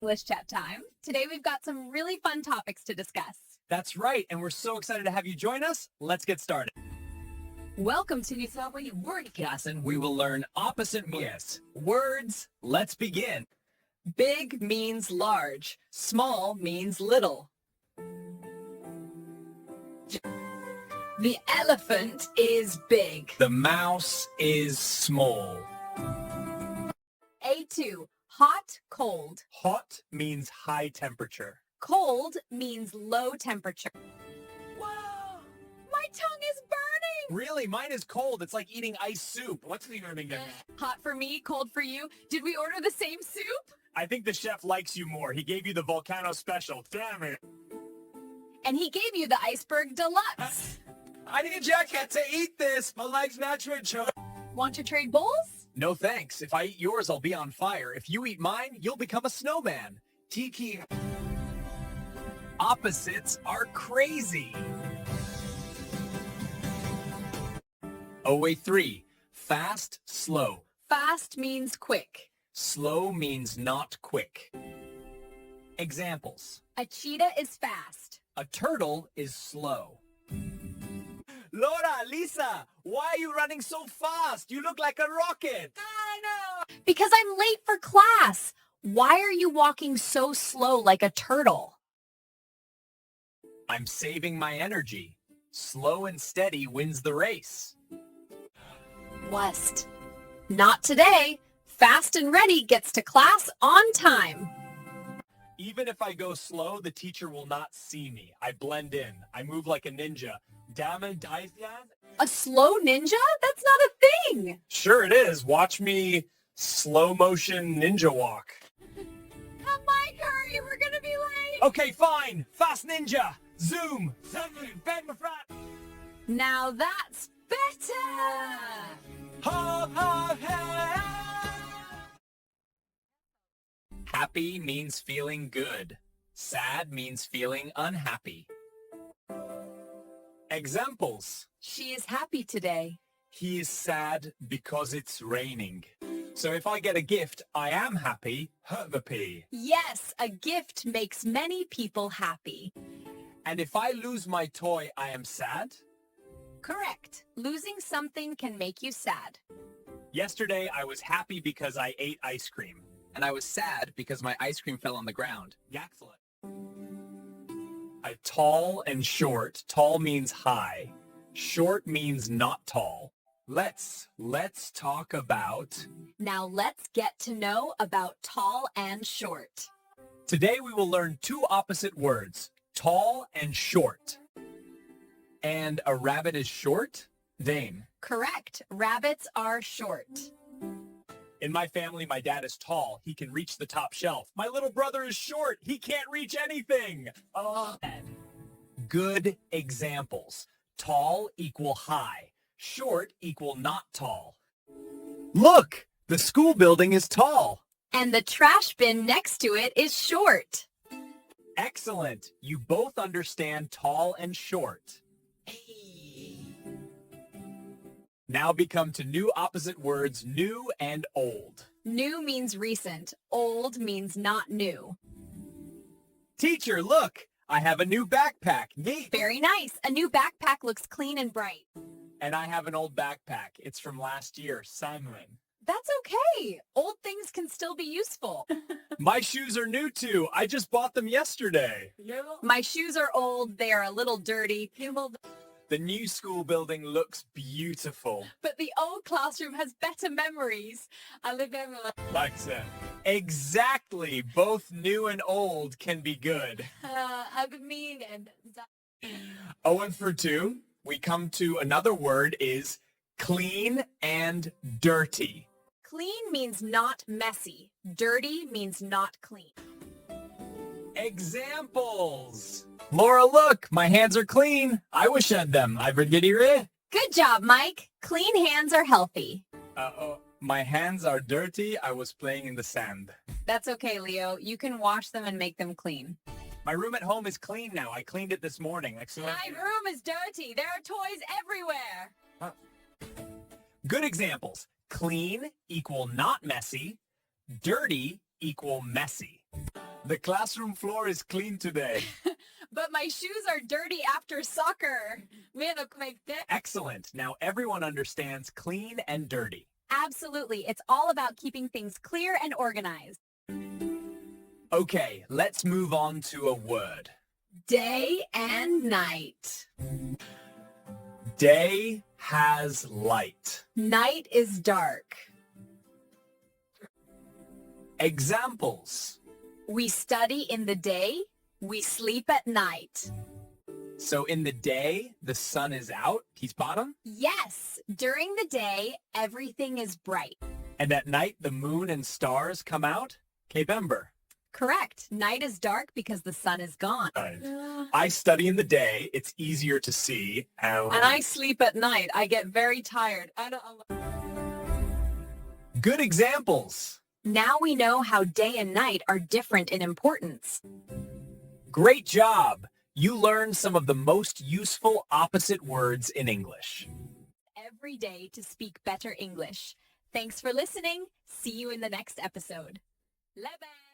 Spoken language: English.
English chat time. Today we've got some really fun topics to discuss. That's right, and we're so excited to have you join us. Let's get started. Welcome to ESL Wordcast, And we will learn opposite words. Let's begin. Big means large, small means little. The elephant is big. The mouse is small. A2, hot, cold. Hot means high temperature. Cold means low temperature. Whoa, my tongue is burning. Really? Mine is cold. It's like eating ice soup. What's the learning? Hot for me, cold for you. Did we order the same soup? I think the chef likes you more. He gave you the volcano special. Damn it. And he gave you the iceberg deluxe. I need a jacket to eat this. My legs naturally choke. Want to trade bowls? No thanks. If I eat yours, I'll be on fire. If you eat mine, you'll become a snowman. Tiki. Opposites are crazy. OA3. Fast, slow. Fast means quick. Slow means not quick. Examples. A cheetah is fast. A turtle is slow. Laura, Lisa, why are you running so fast? You look like a rocket. I know. Because I'm late for class. Why are you walking so slow like a turtle? I'm saving my energy. Slow and steady wins the race. West. Not today. Fast and ready gets to class on time. Even if I go slow, the teacher will not see me. I blend in. I move like a ninja. A slow ninja? That's not a thing. Sure it is. Watch me slow motion ninja walk. Come on, hurry. We're going to be late. Okay, fine. Fast ninja. Zoom. Now that's better. Hop, hop, hey. Happy means feeling good. Sad means feeling unhappy. Examples. She is happy today. He is sad because it's raining. So if I get a gift, I am happy. Hurt the P. Yes, a gift makes many people happy. And if I lose my toy, I am sad? Correct. Losing something can make you sad. Yesterday, I was happy because I ate ice cream. And I was sad because my ice cream fell on the ground. Excellent. Tall and short. Tall means high. Short means not tall. Let's talk about... Now let's get to know about tall and short. Today we will learn two opposite words. Tall and short. And a rabbit is short? Dane. Correct. Rabbits are short. In my family, my dad is tall. He can reach the top shelf. My little brother is short. He can't reach anything. Good examples. Tall equal high. Short equal not tall. Look, the school building is tall. And the trash bin next to it is short. Excellent. You both understand tall and short. Now we come to new opposite words, new and old. New means recent. Old means not new. Teacher, look, I have a new backpack. Neat. Very nice. A new backpack looks clean and bright. And I have an old backpack. It's from last year. Simon. That's okay. Old things can still be useful. My shoes are new too. I just bought them yesterday. My shoes are old. They are a little dirty. The new school building looks beautiful. But the old classroom has better memories. I live there. Like that. Exactly. Both new and old can be good. I mean, and 0 for 2. We come to another word is clean and dirty. Clean means not messy. Dirty means not clean. Examples. Laura, look, my hands are clean. I wish I had them. Good job, Mike. Clean hands are healthy. My hands are dirty. I was playing in the sand. That's okay, Leo. You can wash them and make them clean. My room at home is clean now. I cleaned it this morning. My room is dirty. There are toys everywhere. Good examples. Clean equal not messy. Dirty equal messy. The classroom floor is clean today. But my shoes are dirty after soccer. Excellent. Now everyone understands clean and dirty. Absolutely. It's all about keeping things clear and organized. Okay, let's move on to a word. Day and night. Day has light. Night is dark. Examples. We study in the day. We sleep at night. So in the day, the sun is out, he's bottom, Yes, during the day, everything is bright. and at night, the moon and stars come out, Cape Ember. Correct. Night is dark because the sun is gone. I study in the day, it's easier to see. And I sleep at night. I get very tired. Good examples. Now we know how day and night are different in importance. Great job. You learned some of the most useful opposite words in English. Every day to speak better English. Thanks for listening. See you in the next episode. Lebe!